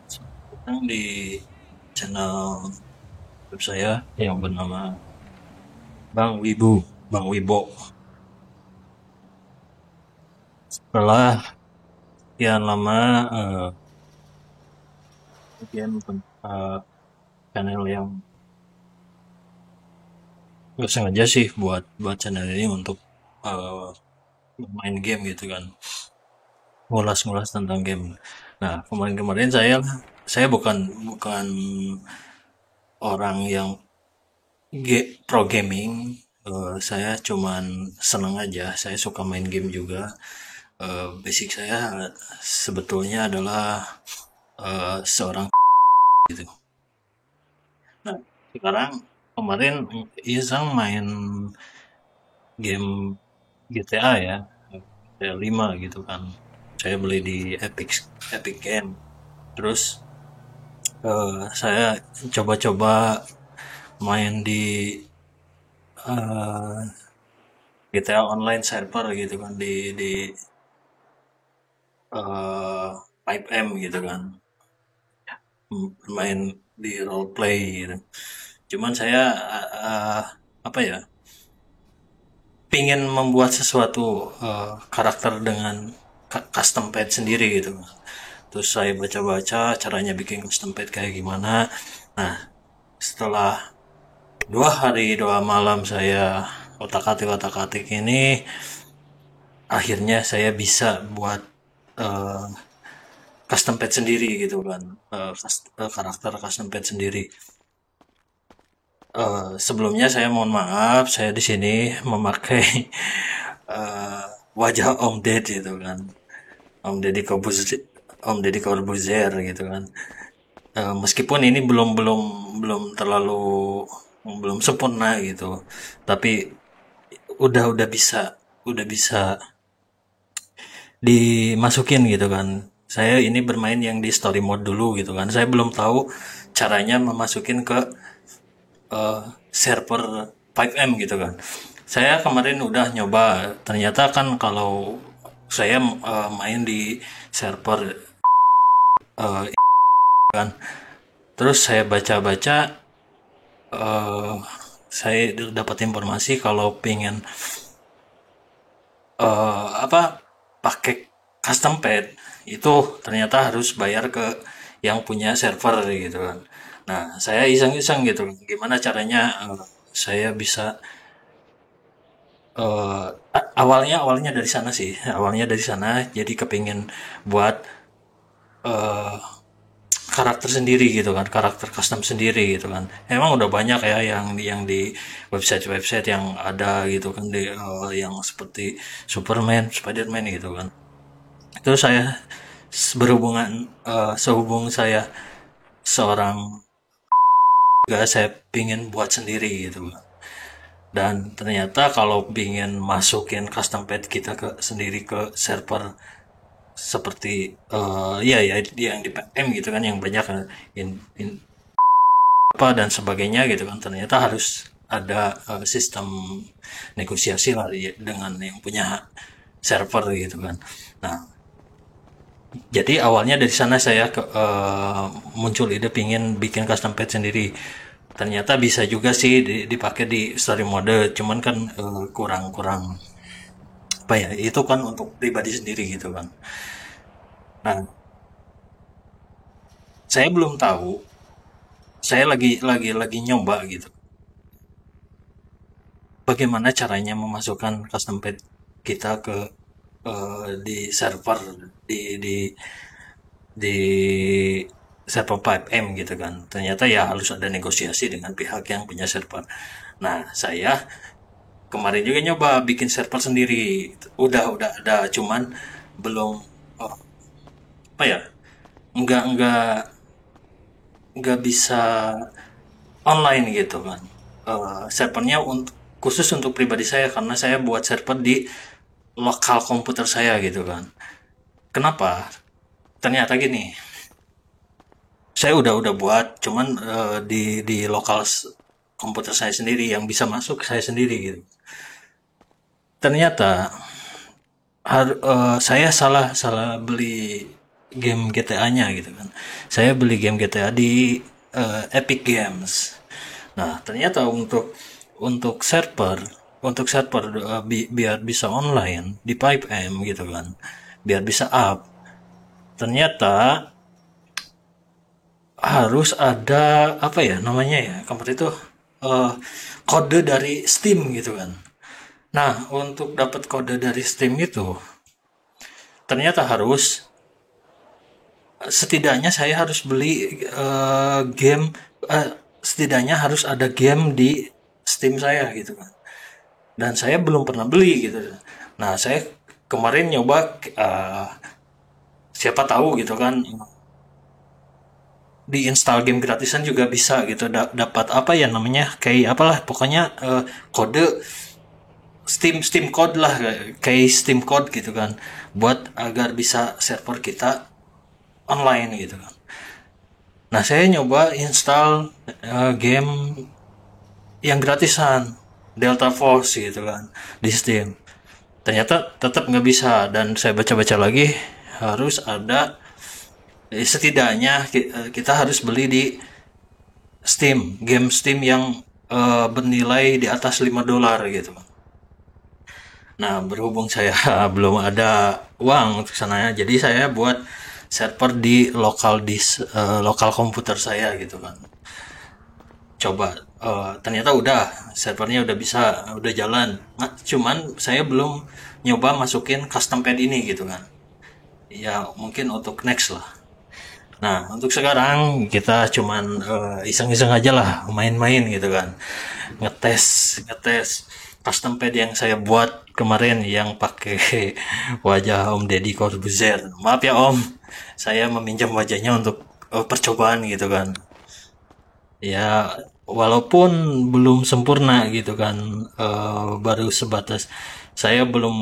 Sekarang di channel YouTube saya yang bernama Bang Wibu, Bang Wibo. Setelah sekian lama bikin channel yang nggak sengaja sih buat buat channel ini untuk eh, main game gitu kan, ngulas-ngulas tentang game. Nah, kemarin-kemarin saya bukan bukan orang yang pro gaming. Saya cuman seneng aja, saya suka main game juga. Basic saya sebetulnya adalah seorang gitu. Nah, sekarang kemarin iseng main game GTA ya, GTA 5 gitu kan. Saya beli di Epic Epic Game. Terus saya coba-coba main di eh, GTA Online server gitu kan di eh 5M gitu kan. Main di role play gitu. Cuman saya eh, apa ya? Pingin membuat sesuatu karakter dengan custom pad sendiri gitu. Terus saya baca-baca caranya bikin custom pad kayak gimana. Nah, setelah 2 hari 2 malam saya otak-atik ini, akhirnya saya bisa buat eh, custom pad sendiri gitu kan. Karakter custom pad sendiri. Sebelumnya saya mohon maaf, saya di sini memakai eh, wajah Om Ded gitu kan. Om Deddy Corbuzier, Om Deddy Corbuzier gitu kan. Meskipun ini belum terlalu belum sempurna gitu, tapi udah bisa dimasukin gitu kan. Saya ini bermain yang di story mode dulu gitu kan. Saya belum tahu caranya memasukin ke eh, server 5M gitu kan. Saya kemarin udah nyoba, ternyata kan kalau saya main di server eh, kan. Terus saya baca-baca, eh, saya dapat informasi kalau pengen apa pakai custom pad itu ternyata harus bayar ke yang punya server gitu kan. Nah, saya iseng-iseng gitu, gimana caranya saya bisa awalnya awalnya dari sana sih, awalnya dari sana jadi kepingin buat eh, karakter sendiri gitu kan, karakter custom sendiri gitu kan. Emang udah banyak ya yang di website-website yang ada gitu kan, yang seperti Superman, Spiderman gitu kan. Itu saya sehubung saya seorang juga, saya pingin buat sendiri gitu kan. Dan ternyata kalau pingin masukin custom pad kita sendiri ke server seperti ya ya yang di PM gitu kan, yang banyak in apa dan sebagainya gitu kan, ternyata harus ada sistem negosiasi lah dengan yang punya server gitu kan. Nah, jadi awalnya dari sana saya muncul ide pingin bikin custom page sendiri. Ternyata bisa juga sih dipakai di story mode, cuman kan kurang-kurang apa ya? Itu kan untuk pribadi sendiri gitu kan. Nah, saya belum tahu. Saya lagi nyoba gitu. Bagaimana caranya memasukkan custom page kita ke di server di server 5M gitu kan. Ternyata ya harus ada negosiasi dengan pihak yang punya server. Nah, saya kemarin juga nyoba bikin server sendiri. Udah ada, cuman belum oh, apa ya? Nggak nggak bisa online gitu kan. Servernya untuk khusus untuk pribadi saya karena saya buat server di lokal komputer saya gitu kan. Kenapa? Ternyata gini, saya udah buat, cuman di lokal komputer saya sendiri yang bisa masuk saya sendiri gitu. Ternyata saya salah salah beli game GTA-nya gitu kan. Saya beli game GTA di Epic Games. Nah, ternyata untuk server biar bisa online di Pipe M gitu kan. Biar bisa up. Ternyata harus ada apa ya namanya ya kemarin itu eh, kode dari Steam gitu kan. Nah, untuk dapat kode dari Steam itu ternyata harus setidaknya saya harus beli game, setidaknya harus ada game di Steam saya gitu kan. Dan saya belum pernah beli gitu. Nah, saya kemarin nyoba, siapa tahu gitu kan di install game gratisan juga bisa gitu, dapat apa ya namanya kayak apalah pokoknya, kode Steam code lah, kayak Steam code gitu kan, buat agar bisa server kita online gitu kan. Nah, saya nyoba install game yang gratisan, Delta Force gitu kan, di Steam. Ternyata tetap nggak bisa, dan saya baca-baca lagi harus ada, setidaknya kita harus beli di Steam, game Steam yang bernilai di atas $5 gitu. Nah, berhubung saya belum ada uang untuk sananya, jadi saya buat server di lokal komputer saya gitu kan. Coba, ternyata udah servernya udah bisa, udah jalan. Nah, cuman saya belum nyoba masukin custom pad ini gitu kan. Ya mungkin untuk next lah. Nah, untuk sekarang kita cuman iseng-iseng aja lah, main-main gitu kan. Ngetes, ngetes custom pad yang saya buat kemarin yang pakai wajah Om Deddy Corbuzier. Maaf ya Om, saya meminjam wajahnya untuk percobaan gitu kan. Ya, walaupun belum sempurna gitu kan, baru sebatas saya belum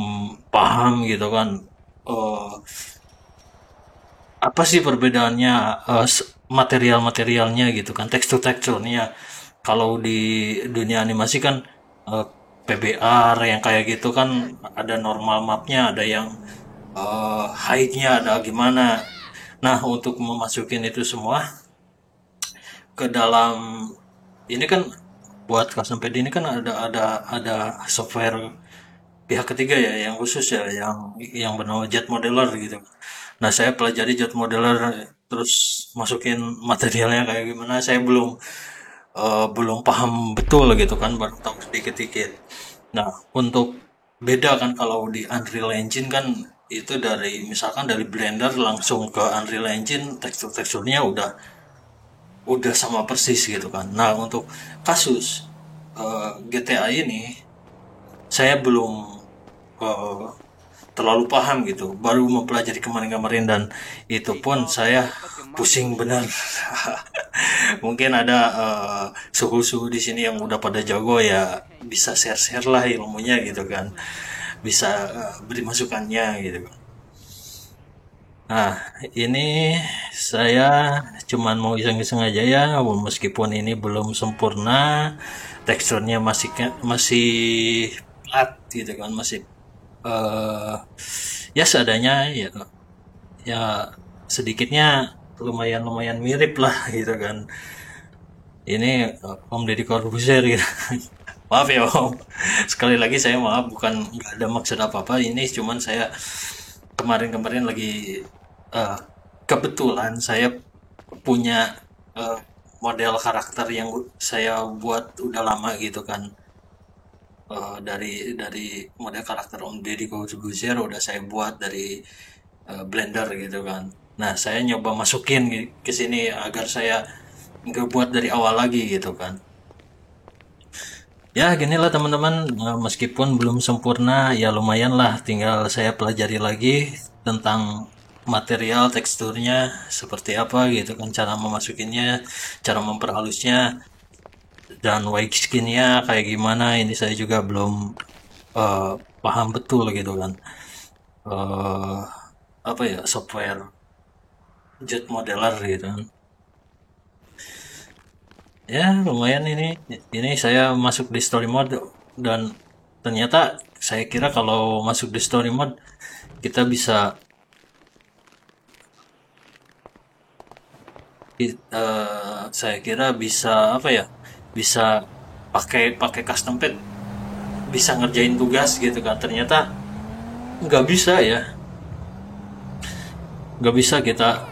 paham gitu kan. eh, Apa sih perbedaannya, material-materialnya gitu kan, tekstur-teksturnya. Kalau di dunia animasi kan PBR yang kayak gitu kan ada normal mapnya, ada yang height-nya, ada gimana. Nah, untuk memasukin itu semua ke dalam ini kan, buat custom pad ini kan ada software pihak ketiga ya yang khusus ya, yang bernama Jet Modeler gitu. Nah, saya pelajari Jet Modeler, terus masukin materialnya kayak gimana, saya belum paham betul gitu kan, baru tahu sedikit-sedikit. Nah, untuk beda kan kalau di Unreal Engine kan itu dari misalkan dari Blender langsung ke Unreal Engine, tekstur-teksturnya udah sama persis gitu kan. Nah, untuk kasus GTA ini saya belum eh, terlalu paham gitu, baru mempelajari kemarin-kemarin, dan itu pun saya pusing benar. Mungkin ada suhu-suhu di sini yang udah pada jago ya, bisa share-share lah ilmunya gitu kan, bisa beri masukannya gitu kan. Nah, ini saya cuman mau iseng-iseng aja ya, meskipun ini belum sempurna, teksturnya masih flat gitu kan, masih eh ya seadanya ya, ya sedikitnya lumayan mirip lah gitu kan. Ini Om Deddy Corbuzier gitu. Maaf ya Om, sekali lagi saya maaf, bukan nggak ada maksud apa-apa, ini cuman saya kemarin-kemarin lagi eh, kebetulan saya punya eh, model karakter yang saya buat udah lama gitu kan. Dari model karakter Om Deddy Corbuzier udah saya buat dari Blender gitu kan. Nah, saya nyoba masukin ke sini agar saya nggak buat dari awal lagi gitu kan. Ya, ginilah teman-teman, meskipun belum sempurna, ya lumayan lah. Tinggal saya pelajari lagi tentang material, teksturnya, seperti apa gitu kan, cara memasukinnya, cara memperhalusnya, dan white skinnya kayak gimana. Ini saya juga belum eh, paham betul gitu kan. eh Apa ya, software jet modeler gitu kan. Ya lumayan, ini saya masuk di story mode, dan ternyata saya kira kalau masuk di story mode kita bisa saya kira bisa apa ya, bisa pakai custom pad bisa ngerjain tugas gitu kan. Ternyata nggak bisa ya, nggak bisa kita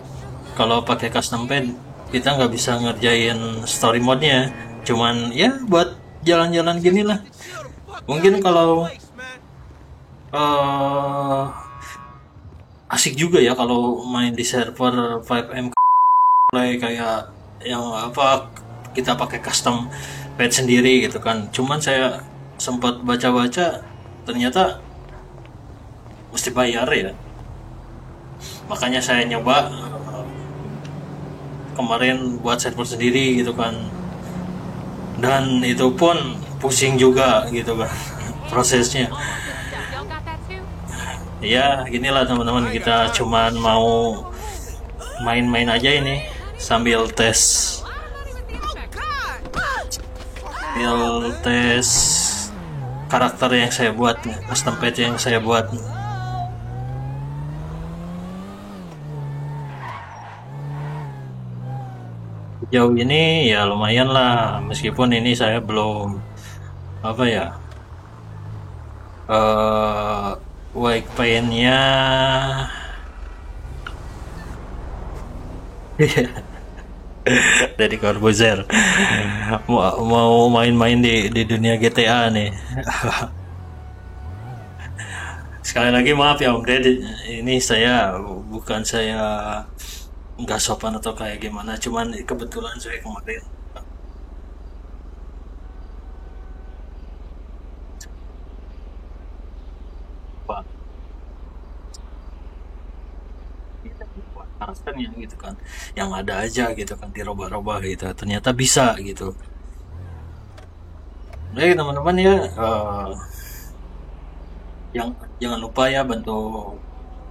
kalau pakai custom pad kita nggak bisa ngerjain story mode-nya, cuman ya buat jalan-jalan gini lah. Mungkin kalau eh asik juga ya kalau main di server 5M play kayak yang apa, kita pakai custom pad sendiri gitu kan. Cuman saya sempat baca-baca ternyata mesti bayar ya, makanya saya nyoba kemarin buat server sendiri gitu kan, dan itu pun pusing juga gitu kan prosesnya. Ya ginilah teman-teman, kita cuman mau main-main aja ini sambil tes karakter yang saya buat, custom page yang saya buat. Jauh ini ya lumayan lah, meskipun ini saya belum apa ya, white paint-nya dari Corbuzier mau main-main di dunia GTA nih. Sekali lagi maaf ya Om Ded, ini saya bukan saya nggak sopan atau kayak gimana, cuman kebetulan saya kemarin Pak buat karakternya gitu kan, yang ada aja gitu kan dirubah-rubah gitu, ternyata bisa gitu. Jadi teman-teman ya, yang jangan lupa ya bantu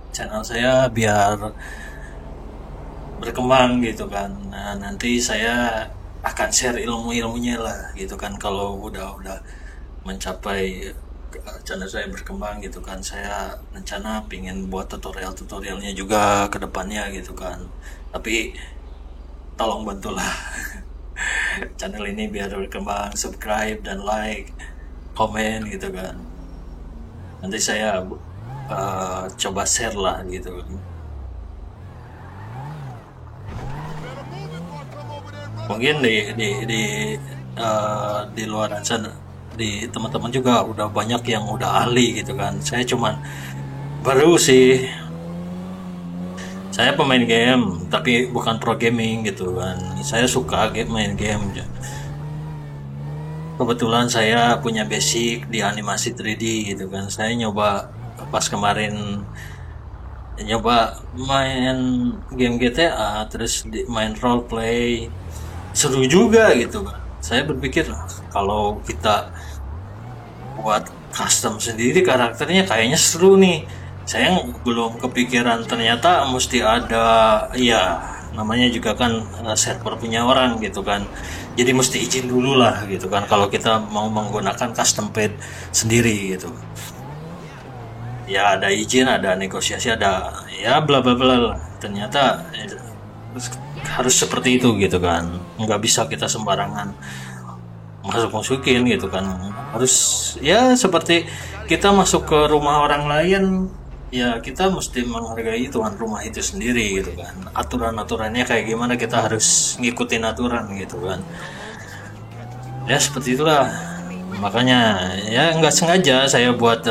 channel saya biar berkembang gitu kan. Nah, nanti saya akan share ilmu-ilmunya lah gitu kan, kalau udah mencapai channel saya berkembang gitu kan. Saya rencana pingin buat tutorialnya juga ke depannya gitu kan. Tapi tolong bantulah channel ini biar berkembang, subscribe dan like, komen gitu kan. Nanti saya coba share lah gitu. Mungkin di luar sana, di teman-teman juga udah banyak yang udah ahli gitu kan. Saya cuman baru sih, saya pemain game tapi bukan pro gaming gitu kan. Saya suka main game. Kebetulan saya punya basic di animasi 3D gitu kan. Saya nyoba pas kemarin nyoba main game GTA, terus main role play, seru juga gitu kan. Saya berpikir kalau kita buat custom sendiri karakternya kayaknya seru nih. Saya belum kepikiran ternyata mesti ada ya, namanya juga kan server punya orang gitu kan. Jadi mesti izin dulu lah gitu kan kalau kita mau menggunakan custom pad sendiri gitu. Ya ada izin, ada negosiasi, ada ya bla bla bla lah. Ternyata harus seperti itu gitu kan. Nggak bisa kita sembarangan masukin gitu kan. Harus ya seperti kita masuk ke rumah orang lain, ya kita mesti menghargai tuan rumah itu sendiri gitu kan. Aturan-aturannya kayak gimana kita harus ngikutin aturan gitu kan. Ya seperti itulah. Makanya ya nggak sengaja saya buat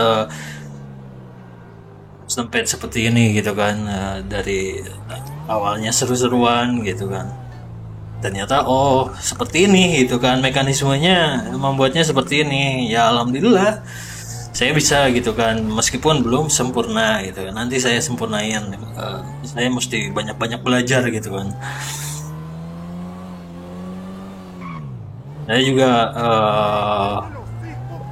sempet seperti ini gitu kan. Dari awalnya seru-seruan gitu kan, ternyata oh seperti ini gitu kan, mekanismenya membuatnya seperti ini. Ya alhamdulillah saya bisa gitu kan, meskipun belum sempurna gitu kan. Nanti saya sempurnain, saya mesti banyak-banyak belajar gitu kan. Saya juga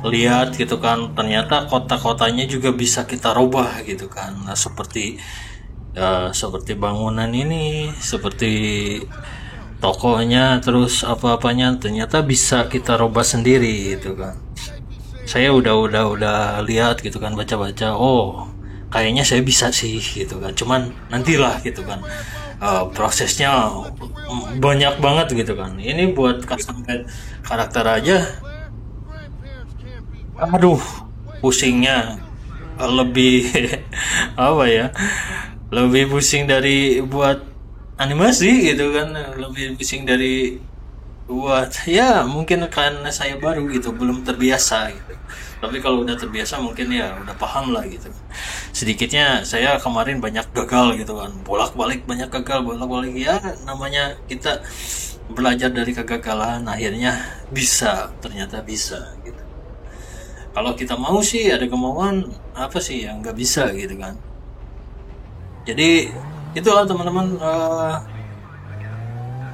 lihat gitu kan, ternyata kota-kotanya juga bisa kita rubah gitu kan. Nah, seperti bangunan ini, seperti tokonya, terus apa-apanya ternyata bisa kita rubah sendiri gitu kan. Saya udah lihat gitu kan, baca-baca, oh kayaknya saya bisa sih gitu kan. Cuman nantilah gitu kan, prosesnya banyak banget gitu kan. Ini buat custom karakter aja, aduh, pusingnya lebih apa ya? Lebih pusing dari buat animasi gitu kan, lebih pusing dari buat ya mungkin karena saya baru gitu, belum terbiasa gitu. Tapi kalau udah terbiasa mungkin ya udah paham lah gitu. Sedikitnya saya kemarin banyak gagal gitu kan, bolak-balik banyak gagal, bolak-balik ya namanya kita belajar dari kegagalan, akhirnya bisa, ternyata bisa gitu. Kalau kita mau sih ada kemauan, apa sih yang nggak bisa gitu kan. Jadi itulah teman-teman,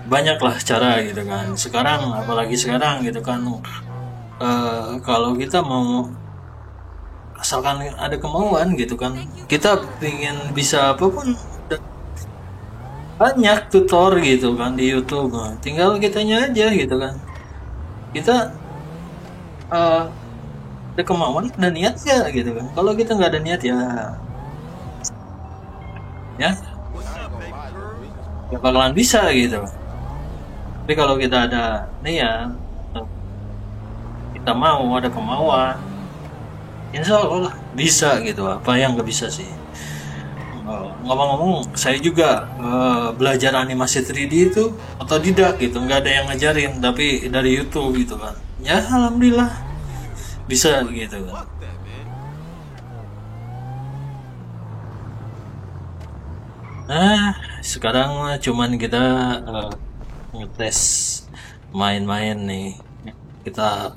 banyaklah cara gitu kan. Sekarang apalagi sekarang gitu kan, kalau kita mau asalkan ada kemauan gitu kan, kita pengen bisa apapun, banyak tutor gitu kan di YouTube. Nah, tinggal kitanya aja gitu kan. Kita eh, ada kemauan, ada niat ya gitu kan. Kalau kita nggak ada niat ya ya bakalan bisa gitu. Tapi kalau kita ada niat, kita mau ada kemauan, insya Allah bisa gitu. Apa yang nggak bisa sih. Ngomong-ngomong, saya juga belajar animasi 3D itu otodidak gitu, nggak ada yang ngajarin, tapi dari YouTube gitu kan. Ya alhamdulillah bisa gitu kan. Nah, sekarang mah cuman kita ngetes main-main nih. Kita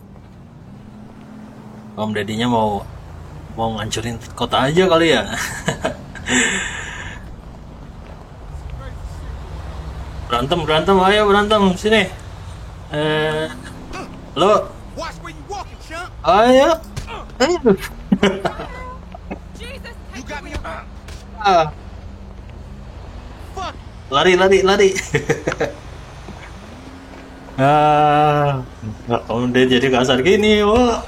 Om Deddy-nya mau mau ngancurin kota aja kali ya. Berantem berantem, ayo berantem sini. Eh, lo, Watch where you walking, chump. ayo, ayo. You got me. Ah, Fuck. lari lari lari. Ah, Om Deddy jadi kasar gini, wah.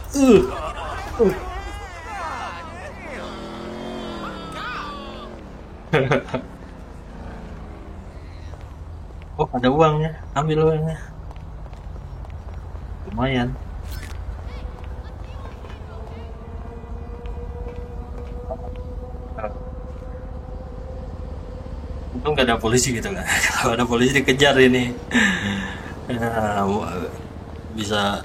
Oh, ada uangnya, ambil uangnya, lumayan. Untung gak ada polisi gitu kan. Kalau ada polisi dikejar ini. Ya, bisa.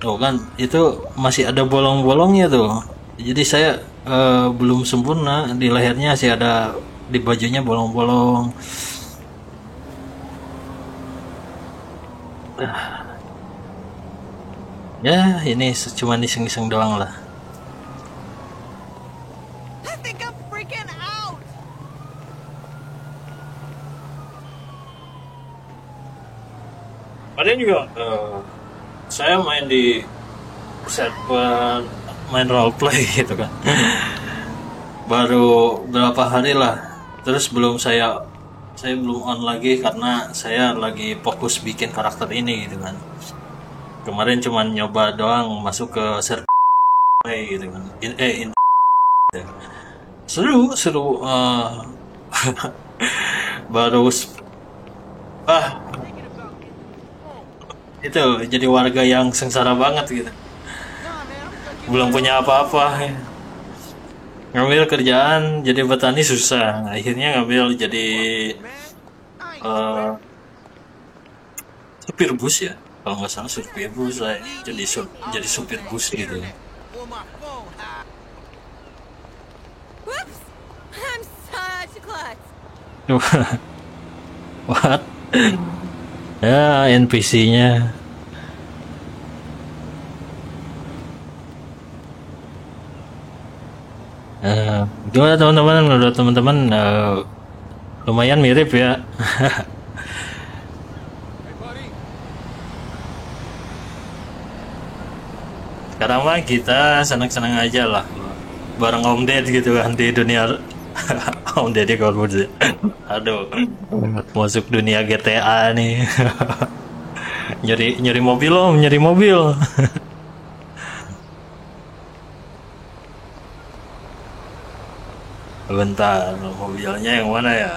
Oh kan, itu masih ada bolong-bolongnya tuh. Jadi saya belum sempurna, di lehernya masih ada, di bajunya bolong-bolong. Ya ini cuma iseng-iseng doang lah. I think I'm freaking out. Ada juga saya main di server, main roleplay gitu kan. Baru berapa hari lah. Terus saya belum on lagi karena saya lagi fokus bikin karakter ini gitu kan. Kemarin cuman nyoba doang masuk ke server gitu kan. Seru seru, baru ah itu jadi warga yang sengsara banget gitu. Belum punya apa-apa. Ngambil kerjaan jadi petani susah. Akhirnya ngambil jadi eh, supir bus ya. Kalau nggak salah supir bus lah. Jadi supir bus gitu. On my phone. Whoops! I'm such a klutz. What? Ya NPC-nya. Gimana teman-teman? Menurut teman-teman lumayan mirip ya. Sekarang mah kita senang-senang aja lah, bareng Om Ded gitu kan di dunia. Om Deddy Corbuzier. Aduh, masuk dunia GTA nih. nyeri nyeri mobil Om, nyeri mobil. Bentar, mobilnya yang mana ya?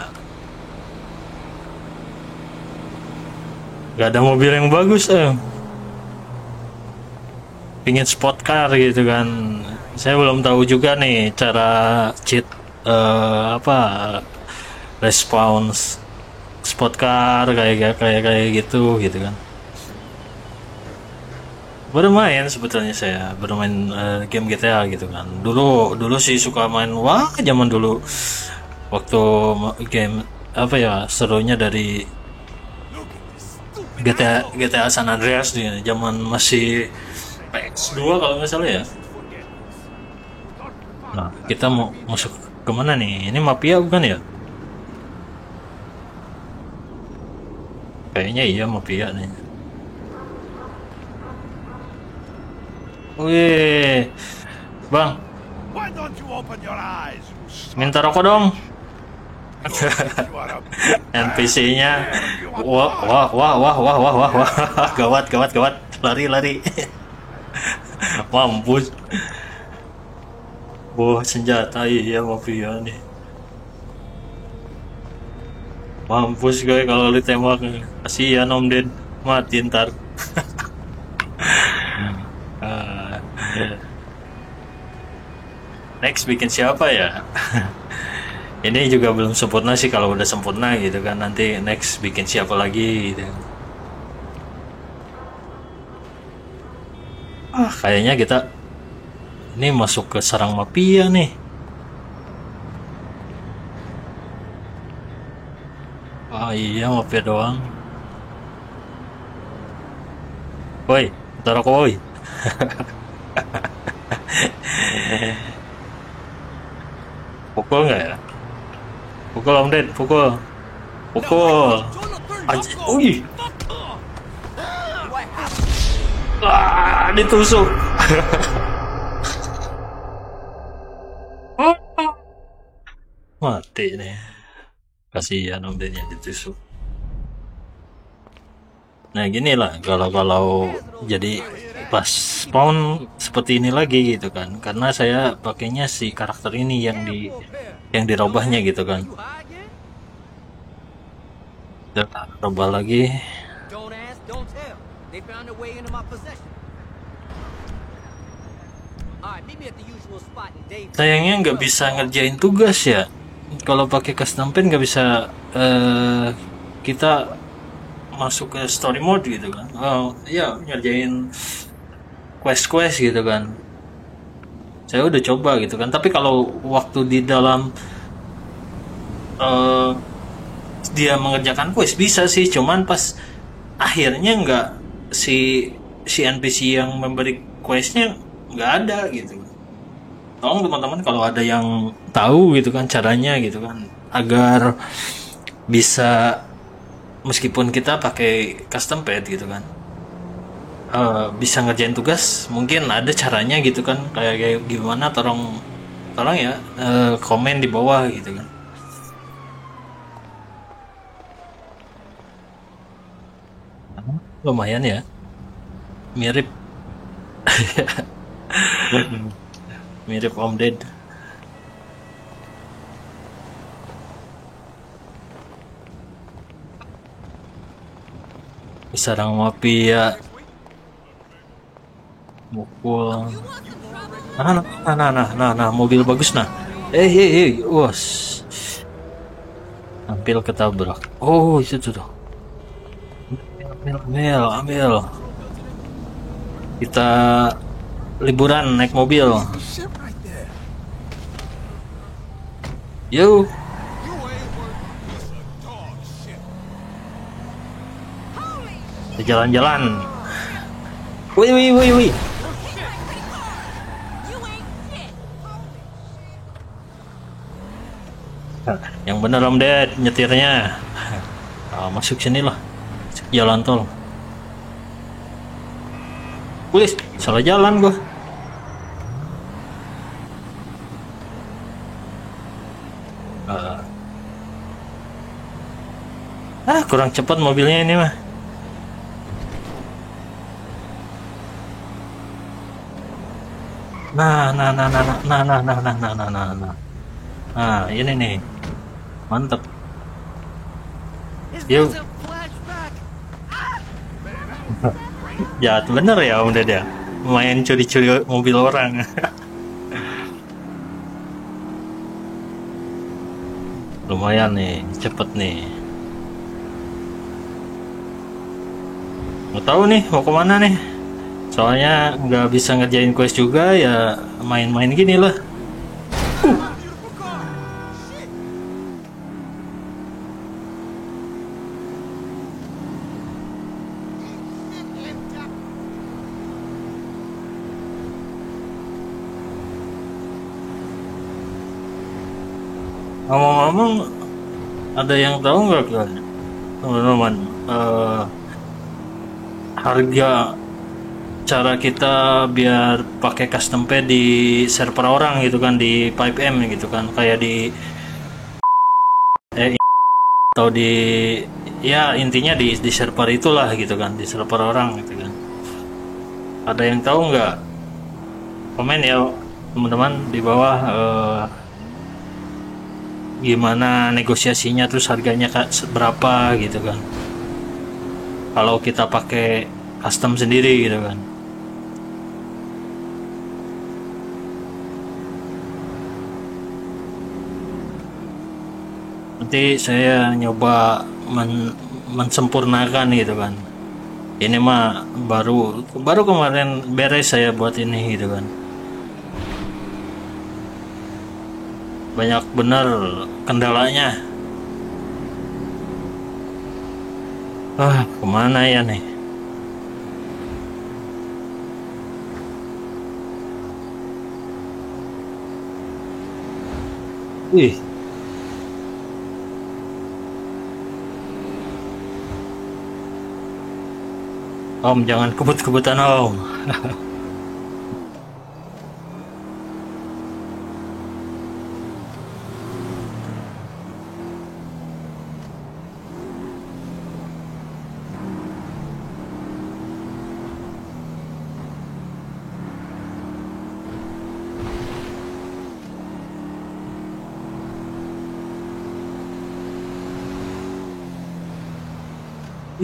Gak ada mobil yang bagus pingin sport car gitu kan. Saya belum tahu juga nih cara cheat apa response sport car kayak gitu kan. Bermain sebetulnya saya bermain game GTA gitu kan. Dulu sih suka main, wah zaman dulu waktu game apa ya, serunya dari GTA San Andreas nih, zaman masih PS2 kalau nggak salah ya. Nah, kita mau masuk kemana nih? Ini mafia bukan ya? Kayaknya iya mafia nih. Wih, bang, Why don't you open your eyes, you son? minta rokok dong. You are a NPC-nya, wah, gawat, lari. Mampus. Wah, senjata iya mafia nih. Mampus gue kalau ditembak. Kasihan Om Ded, mati ntar. Ah, next bikin siapa ya? Ini juga belum sempurna sih, kalau udah sempurna gitu kan nanti next bikin siapa lagi gitu. Kayaknya kita ini masuk ke sarang mafia nih. Iya mafia doang. Woi, taruh rokok woi. Pukul nggak ya? Pukul Om Ded, pukul. Anjir, wih. Ditusuk. Mati nih. Kasihan Om Dednya ditusuk. Nah gini lah, kalau jadi pas spawn seperti ini lagi gitu kan, karena saya pakainya si karakter ini yang dirubahnya gitu kan. Rubah lagi. Don't ask, don't tell. They found their way into my possession. Alright, meet me at the usual spot in Dave. Sayangnya nggak bisa ngerjain tugas ya. Kalau pakai custom pen nggak bisa kita masuk ke story mode gitu kan. Oh iya, ngerjain quest gitu kan. Saya udah coba gitu kan. Tapi kalau waktu di dalam dia mengerjakan quest bisa sih, cuman pas akhirnya nggak, si NPC yang memberi questnya nggak ada gitu. Tolong teman-teman kalau ada yang tahu gitu kan caranya gitu kan, agar bisa meskipun kita pakai custom pad gitu kan, bisa ngerjain tugas, mungkin ada caranya gitu kan, kayak gimana, tolong ya komen di bawah gitu kan. Lumayan ya, mirip mirip Om Ded. Sarang mafia mukul. Nah, mobil bagus nah. Was. Hampir ketabrak. Oh, itu tuh. Ambil. Kita liburan naik mobil. Yo. Jalan-jalan. Wih. You ain't shit. Yang bener Om Ded nyetirnya. Masuk sini lah. Jalan tol. Wih, salah jalan gua. Kurang cepat mobilnya ini mah. Nah. Nah, ini nih. Mantep. This Yo. doesn't flashback. Jahat bener ya Om Ded ya. Main curi-curi mobil orang. Lumayan nih, cepet nih. Mau tahu nih mau kemana nih? Soalnya nggak bisa ngerjain quest juga ya, main-main gini lah. Ngomong-ngomong, ada yang tahu nggak kan, teman-teman, harga cara kita biar pakai custom pad di server orang gitu kan, di Pipe M gitu kan, kayak di atau di, ya intinya di server itulah gitu kan, di server orang gitu kan. Ada yang tahu nggak? Komen ya teman-teman di bawah, gimana negosiasinya, terus harganya berapa gitu kan kalau kita pakai custom sendiri gitu kan. Nanti saya nyoba mensempurnakan gitu kan. Ini mah baru kemarin beres saya buat ini gitu kan. Banyak bener kendalanya. Kemana ya nih? Wih. Om, jangan kebut-kebutan Om.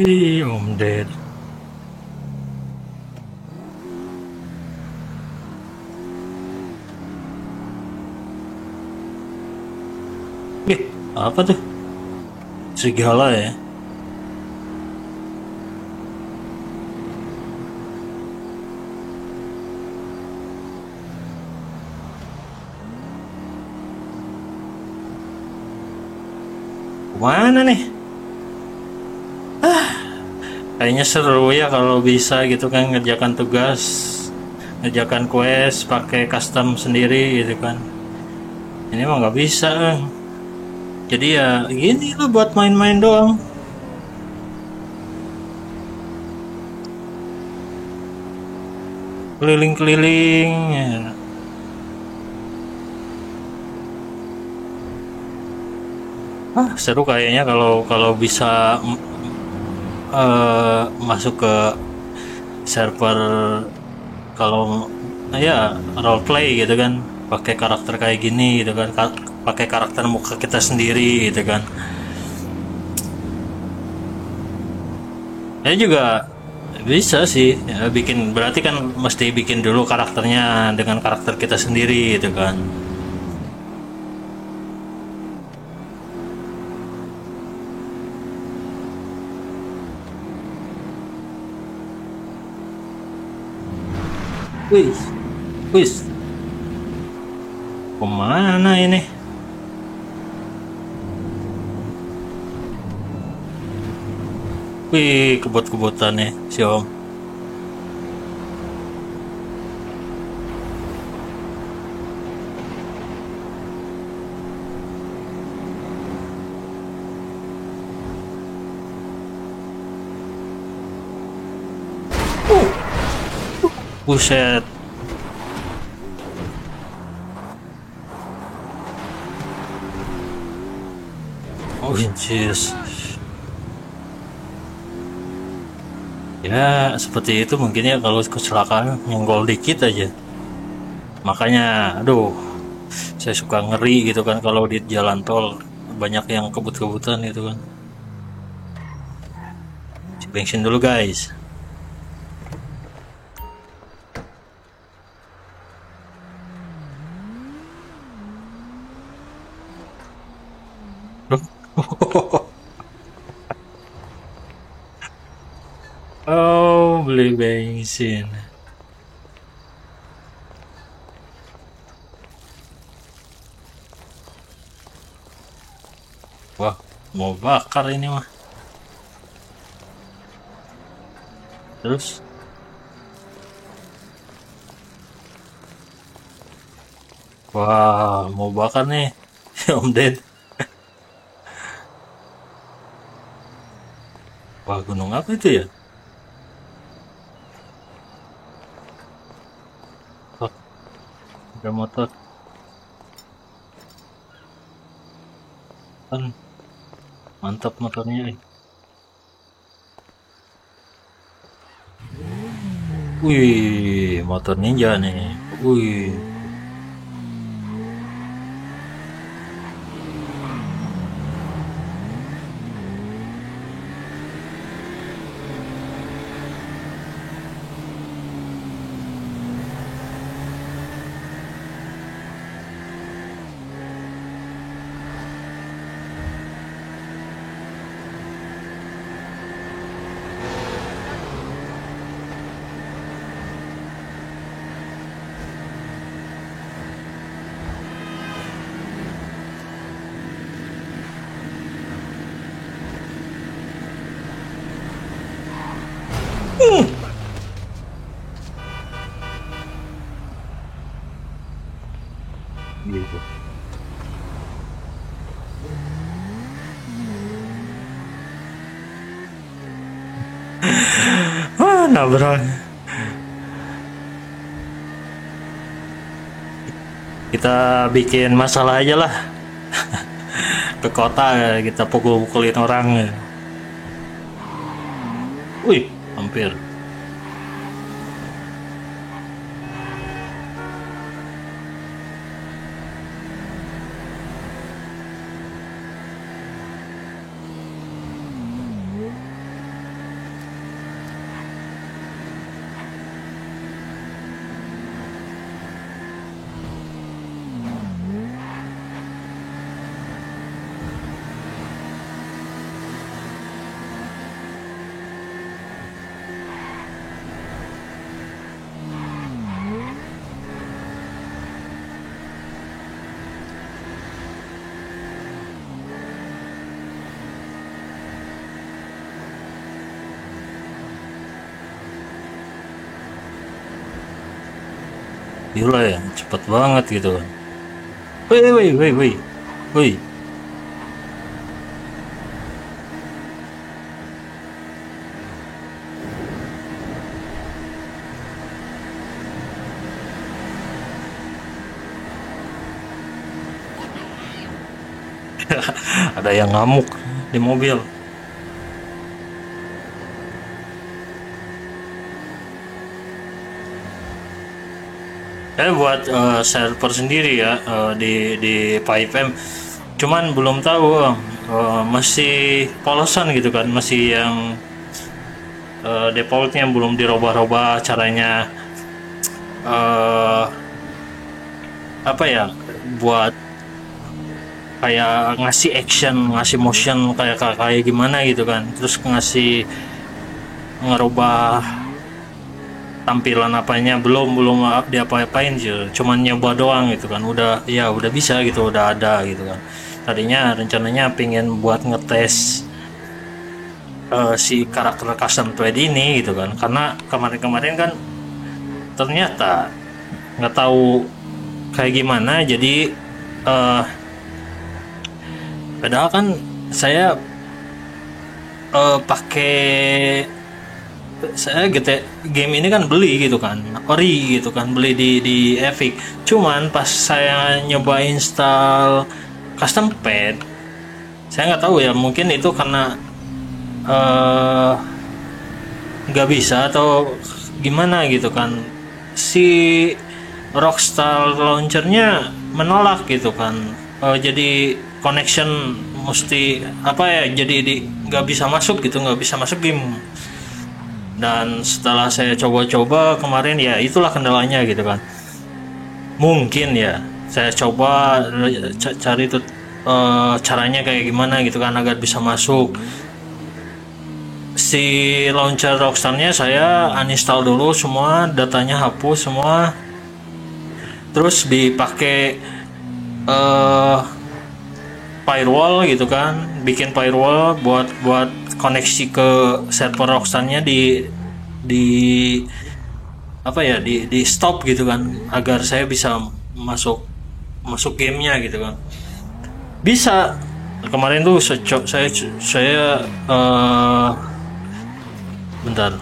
Ih, Om Ded. Apa tuh? Serigala ya? Mana nih? Kayaknya seru ya kalau bisa gitu kan, ngerjakan tugas, ngerjakan quest pakai custom sendiri gitu kan. Ini mah nggak bisa kan. Jadi ya gini lah, buat main-main doang. Keliling-keliling ya. Seru kayaknya kalau bisa masuk ke server, kalau ya roleplay gitu kan, pakai karakter kayak gini gitu kan, pakai karakter muka kita sendiri gitu kan. Ya juga bisa sih ya, bikin, berarti kan mesti bikin dulu karakternya dengan karakter kita sendiri gitu kan. Wih, wih, kemana ini? Wih, kebut-kebutan nih si Om. Buset. Oh, jeez. Ya, seperti itu mungkin ya, kalau kecelakaan nyenggol dikit aja. Makanya, aduh, saya suka ngeri gitu kan kalau di jalan tol banyak yang kebut-kebutan gitu kan. Bensin dulu guys. Oh, beli bensin. Wah, mau bakar ini mah. Terus, wah, mau bakar nih. Om Ded. Wah, gunung apa itu ya? Oh, ada motor. Kan mantap motornya. Wih, motor ninja nih. Wih. Gitu. Ah, nabrak. Kita bikin masalah aja lah. Ke kota kita pukul-pukulin orang. Wih, hampir. Gila ya, cepet banget gitu kan. Wih, wih, wih, wih. Wih. Ada yang ngamuk di mobil. Saya buat server sendiri ya di PipeM. Cuman belum tahu masih polosan gitu kan, masih yang defaultnya belum dirubah-rubah caranya apa ya buat kayak ngasih action, ngasih motion kayak gimana gitu kan. Terus ngasih ngerubah tampilan apanya belum diapa-apain sih, cuman nyoba doang gitu kan. Udah bisa gitu, udah ada gitu kan. Tadinya rencananya pengen buat ngetes si karakter custom trade ini gitu kan, karena kemarin-kemarin kan ternyata nggak tahu kayak gimana. Jadi padahal kan saya saya game ini kan beli gitu kan, ori gitu kan, beli di Epic. Cuman pas saya nyoba install custom pad, saya nggak tahu ya, mungkin itu karena nggak bisa atau gimana gitu kan, si Rockstar launchernya menolak gitu kan. Jadi connection mesti apa ya, jadi nggak bisa masuk gitu, nggak bisa masuk game. Dan setelah saya coba-coba kemarin, ya itulah kendalanya gitu kan. Mungkin ya saya coba cari caranya kayak gimana gitu kan agar bisa masuk. Si launcher Rockstar-nya saya uninstall dulu semua, datanya hapus semua, terus dipakai firewall gitu kan, bikin firewall buat koneksi ke server Rockstar-nya di apa ya, di stop gitu kan agar saya bisa masuk gamenya gitu kan. Bisa kemarin tuh saya bentar,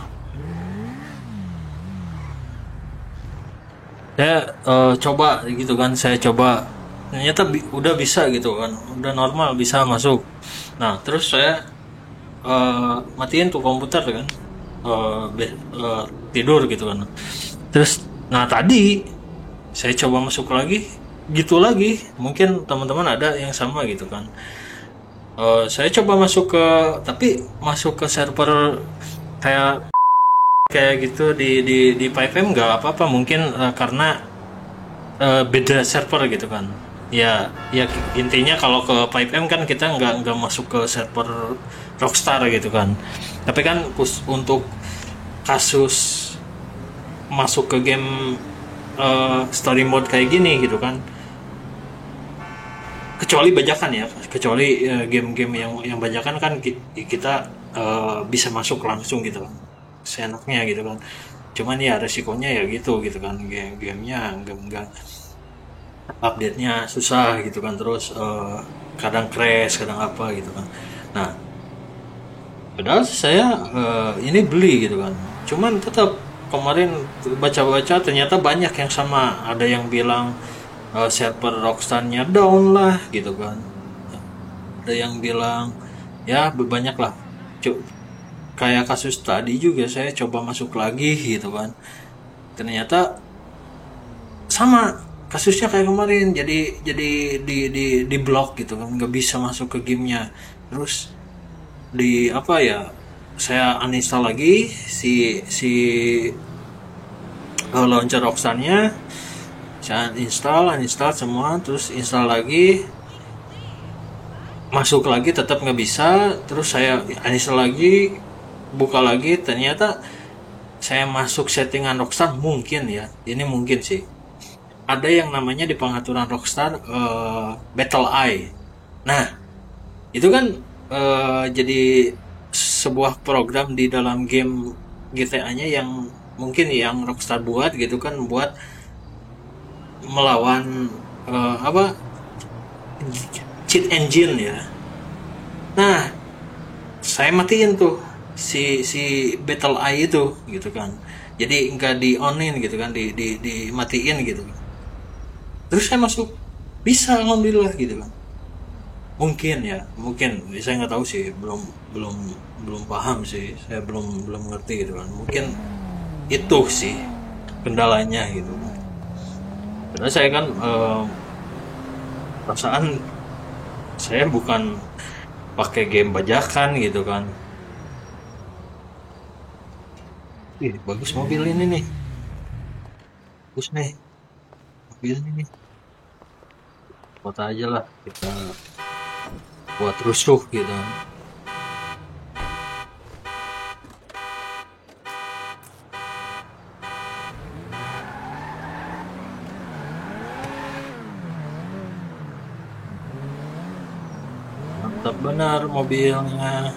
saya coba gitu kan, saya coba ternyata udah bisa gitu kan, udah normal bisa masuk. Nah terus saya matiin tuh komputer kan, tidur gitu kan. Terus nah tadi saya coba masuk lagi gitu lagi, mungkin teman-teman ada yang sama gitu kan. Saya coba masuk ke, tapi masuk ke server kayak gitu di PFM nggak apa-apa, mungkin karena beda server gitu kan. Ya intinya kalau ke PFM kan kita nggak masuk ke server Rockstar gitu kan. Tapi kan untuk kasus masuk ke game story mode kayak gini gitu kan, kecuali bajakan ya, kecuali game-game yang bajakan kan kita bisa masuk langsung gitu kan, seenaknya gitu kan. Cuman ya resikonya ya gitu kan, gamenya enggak update-nya susah gitu kan, terus kadang crash kadang apa gitu kan. Nah padahal saya ini beli gitu kan, cuman tetap kemarin baca-baca ternyata banyak yang sama, ada yang bilang server Rockstar-nya down lah gitu kan, ada yang bilang ya banyak lah. Kayak kasus tadi juga saya coba masuk lagi gitu kan, ternyata sama kasusnya kayak kemarin, jadi di blok gitu kan, nggak bisa masuk ke gamenya. Terus di apa ya, saya uninstall lagi si launcher Rockstar-nya, saya uninstall semua, terus install lagi, masuk lagi tetap nggak bisa. Terus saya uninstall lagi, buka lagi, ternyata saya masuk settingan Rockstar, mungkin ya, ini mungkin sih ada yang namanya di pengaturan Rockstar Battle Eye. Nah itu kan jadi sebuah program di dalam game GTA-nya yang mungkin yang Rockstar buat gitu kan, buat melawan cheat engine ya. Nah saya matiin tuh si Battle Eye itu gitu kan, jadi nggak di onin gitu kan, dimatiin gitu kan. Terus saya masuk, bisa alhamdulillah gitu kan. Mungkin saya nggak tahu sih, belum paham sih, saya belum ngerti gitu kan. Mungkin itu sih kendalanya gitu kan. Karena saya kan perasaan saya bukan pakai game bajakan gitu kan. Ih, bagus mobil ini nih, bagus nih mobil ini nih. Foto aja lah, kita buat rusuh gitu. Mantap benar mobilnya.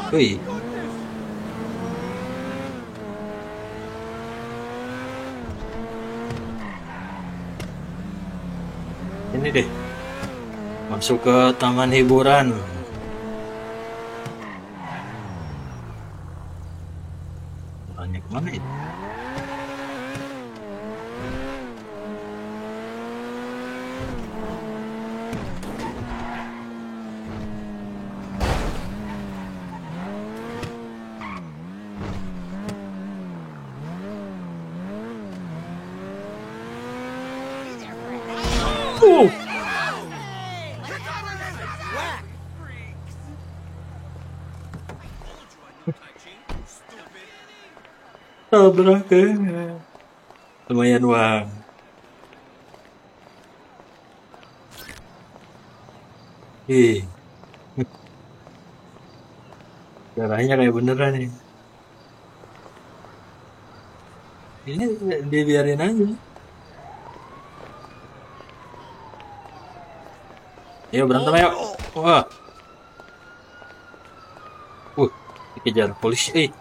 Wih. Ini deh, masuk ke taman hiburan. Banyak mana itu? tabrakan. Lumayan bang. Ih, darahnya kayak beneran nih. Ini dibiarin aja. Ayo berantem ayo. Wah, dikejar polisi.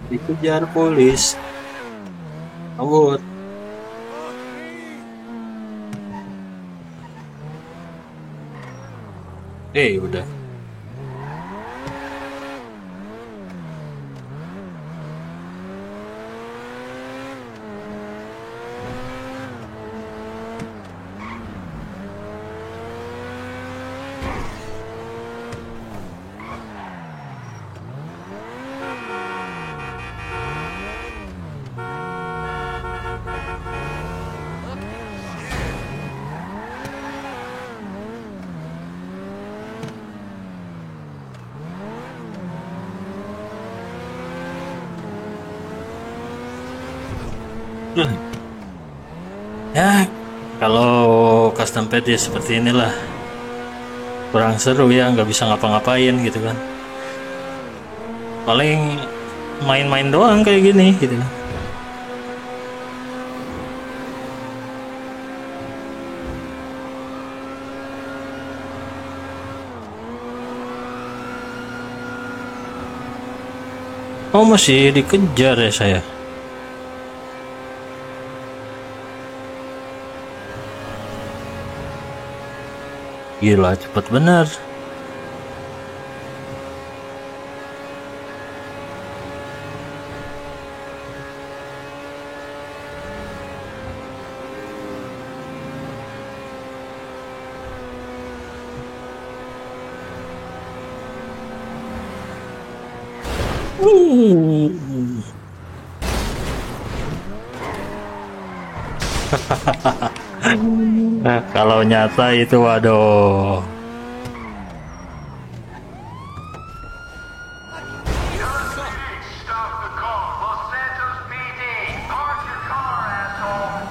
Dikejar polis. Kabur. Udah. Ya, kalau custom pet ya seperti inilah. Kurang seru ya, nggak bisa ngapa-ngapain gitu kan. Paling main-main doang kayak gini gitu kan. Oh masih dikejar ya saya. Gila cepet bener. Nah, kalau nyata itu waduh. Stop the call. Los Santos PD. Park your car, asshole.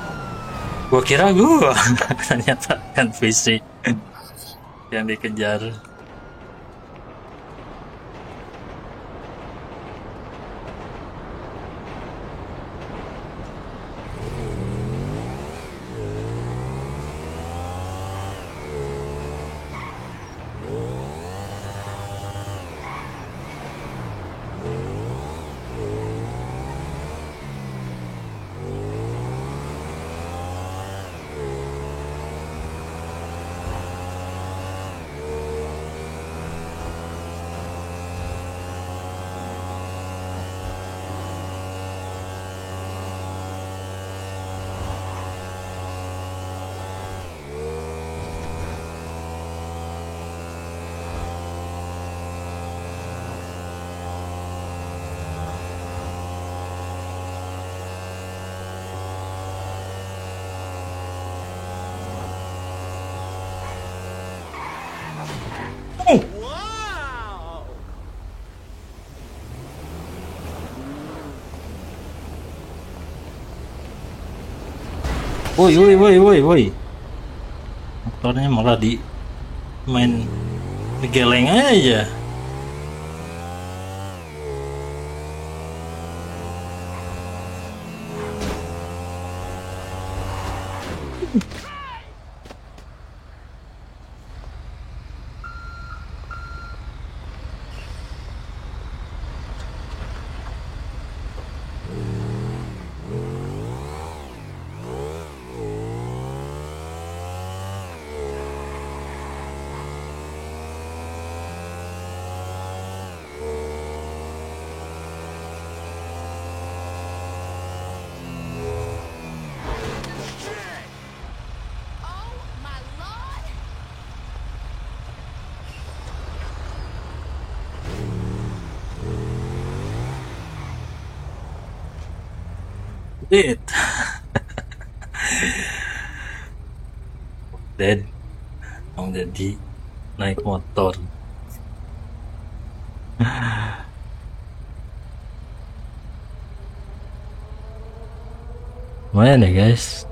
Gua kira gua ternyata kan fisik yang dikejar. Woi. Motornya malah di main geleng aja. Oh my lord! Dead. Dead. Om Deddy naik motor. Lumayan ya guys.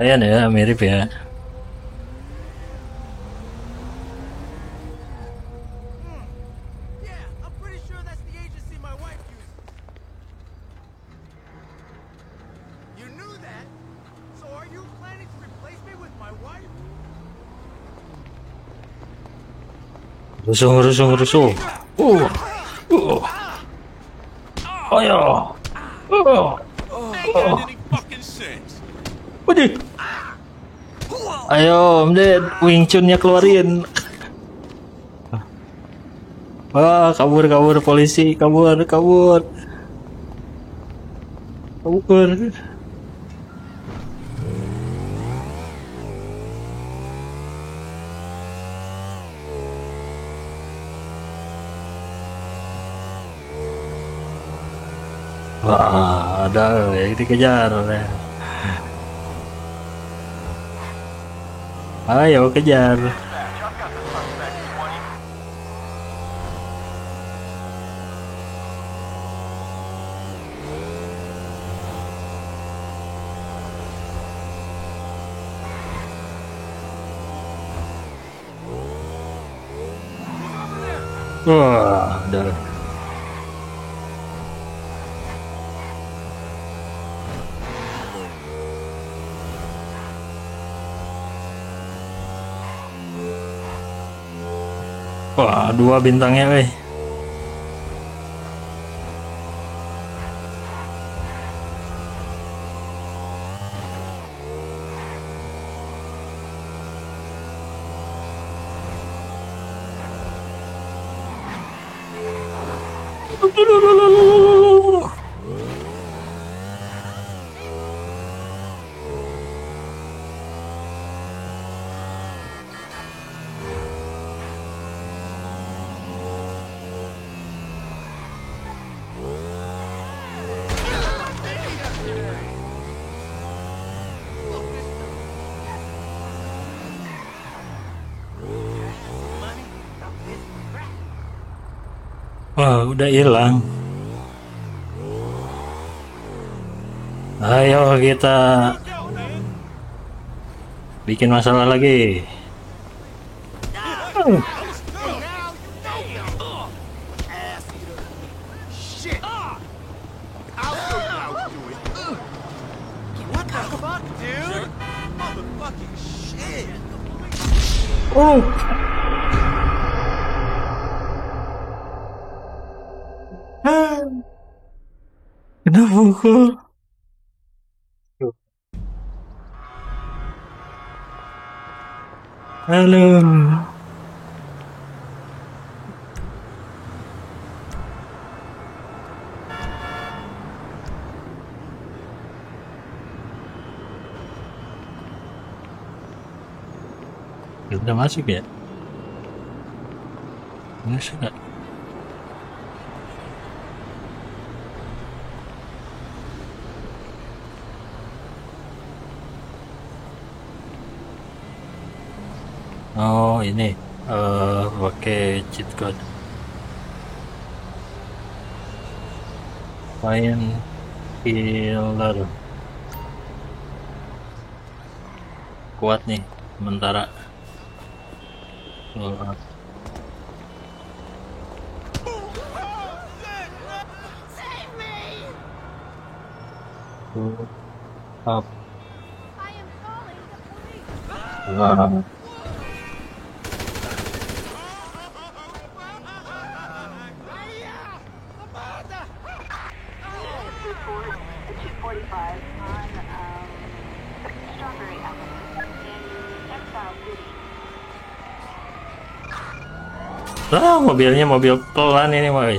Lumayan ya, mirip ya. Yeah, I'm pretty sure that's the agency my wife uses. You knew that? So are you planning to replace me with my wife? Rusuh. Ayo. Ain't got any fucking sense. Waduh. Ayo, Om Ded, Wing Chun-nya keluarin. Wah, kabur polisi, kabur. Wah, ada yang dikejar. Ayo kejar. Wah, ada. Wah, 2 bintangnya, weh. Wah, udah hilang. Ayo kita bikin masalah lagi. Shit! I'll show you how to do it. What the fuck, dude? Motherfucking shit! Kena pukul. Halo. Udah masuk ya? Ini sudah. Oh ini pakai cheat code. Find killer. Kuat nih sementara. Save me! Up. I am calling the police. Report the 245 on Strawberry Avenue in Exile City. Mobilnya mobil pelan ini, Boy.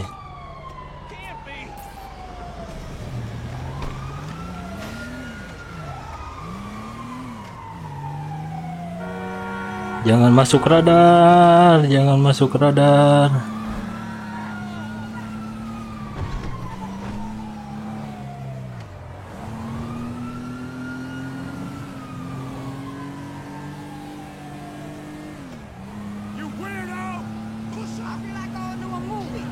Jangan masuk radar, jangan masuk radar. You weirdo! Push off me like going to a movie.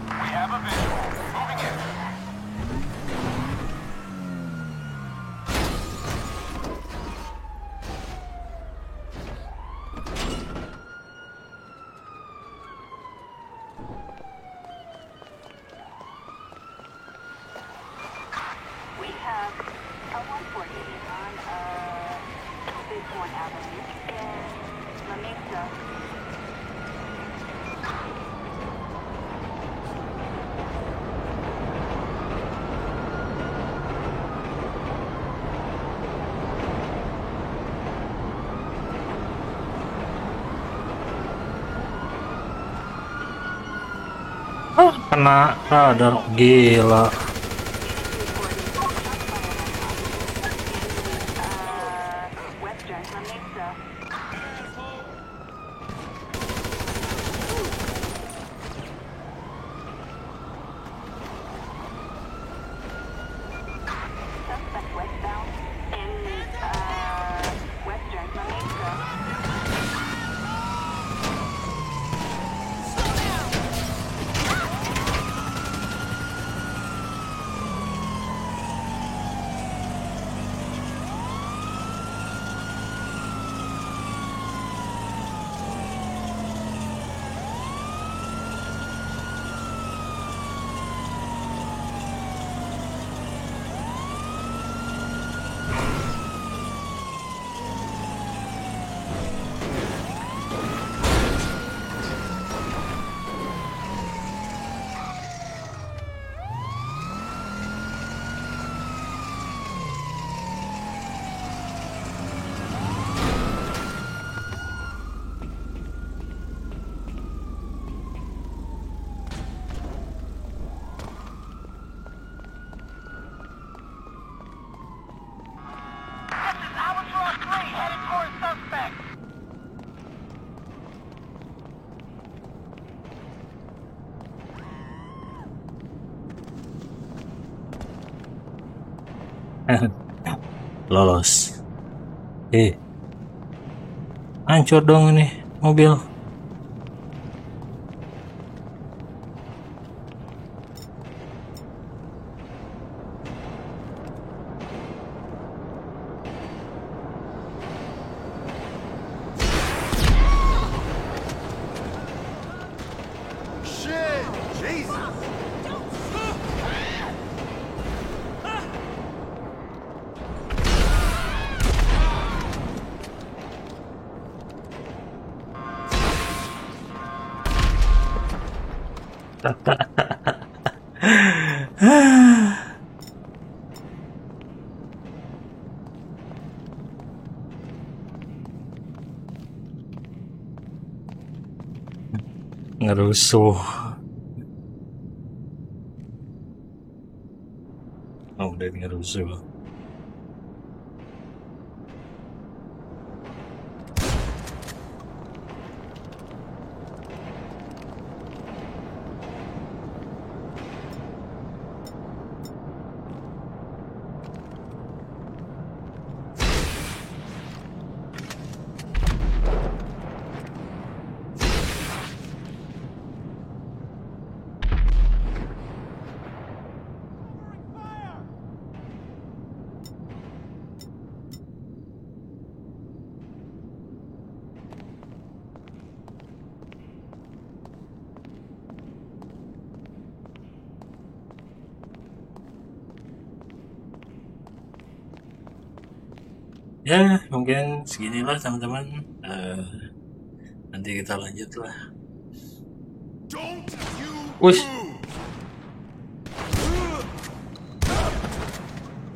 We have a visual. Moving in. Dearborn Avenue in La Mesa. Kena radar gila. Western La Mesa. Suspect westbound in Western La Mesa. This is Albatross 3 headed towards suspect. Lolos. Hancur dong ini mobil. Shit! Jesus! Ngerusuh. Oh, udah ngerusuh. Ya, mungkin seginilah teman-teman. Nanti kita lanjut lah. Don't you Wush. move!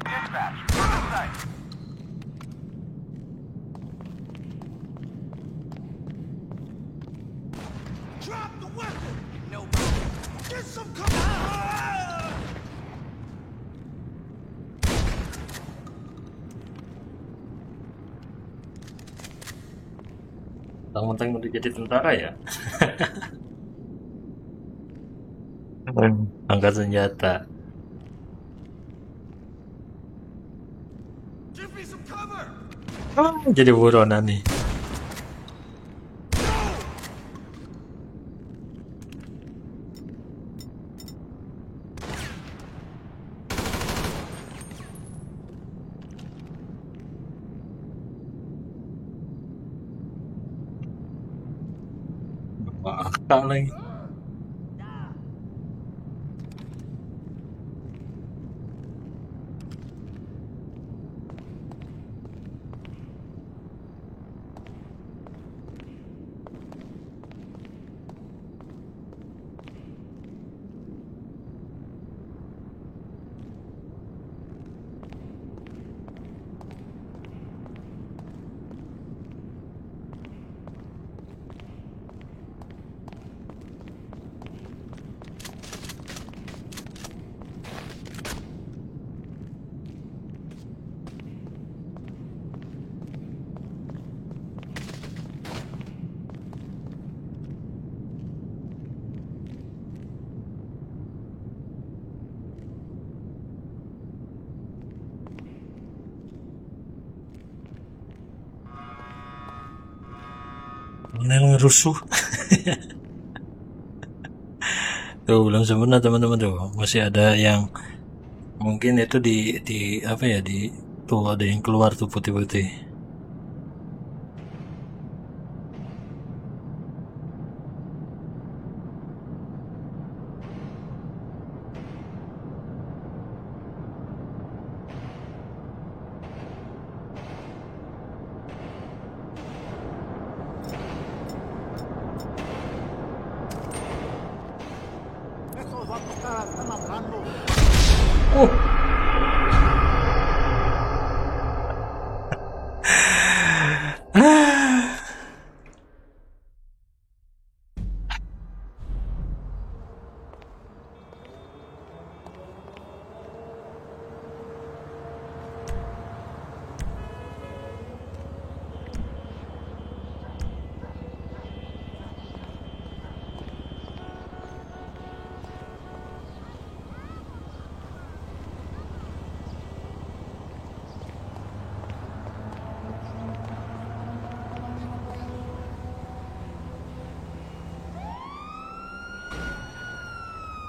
Dispatch, we're in sight. Drop the weapon! No. Get some cover! Mentang-mentang udah jadi tentara ya. Angkat senjata. Give me some cover! Jadi buronan nih. Makan lagi. thumbnail ngerusuh. Tuh belum sempurna teman-teman, tuh masih ada yang mungkin itu di apa ya, di tuh ada yang keluar tuh putih-putih. Esos vatos están hablando.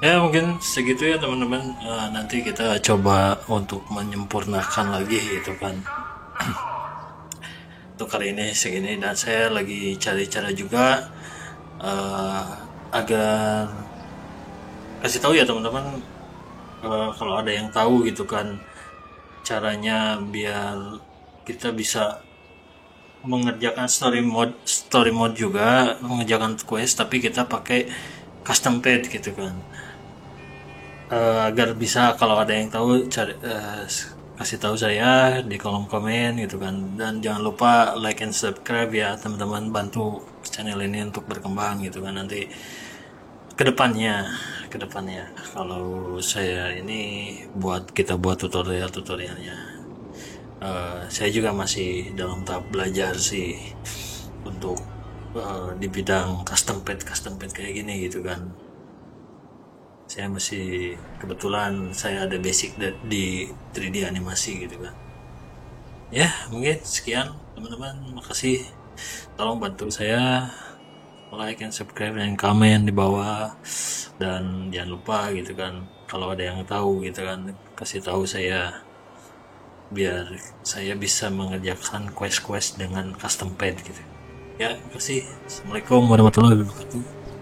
Ya mungkin segitu ya teman-teman. Nanti kita coba untuk menyempurnakan lagi gitu kan. Untuk kali ini segini, dan saya lagi cari cara juga agar kasih tahu ya teman-teman, kalau ada yang tahu gitu kan caranya biar kita bisa mengerjakan story mode juga, mengerjakan quest tapi kita pakai custom pad gitu kan. Agar bisa, kalau ada yang tahu kasih tahu saya di kolom komen gitu kan. Dan jangan lupa like and subscribe ya teman-teman, bantu channel ini untuk berkembang gitu kan. Nanti kedepannya kalau saya ini kita buat tutorialnya, saya juga masih dalam tahap belajar sih untuk di bidang custom pad kayak gini gitu kan. Saya masih, kebetulan saya ada basic di 3D animasi gitu kan. Ya mungkin sekian teman-teman, makasih, tolong bantu saya like and subscribe dan komen di bawah, dan jangan lupa gitu kan kalau ada yang tahu gitu kan kasih tahu saya biar saya bisa mengerjakan quest dengan custom pad gitu ya. Makasih. Assalamualaikum warahmatullahi wabarakatuh.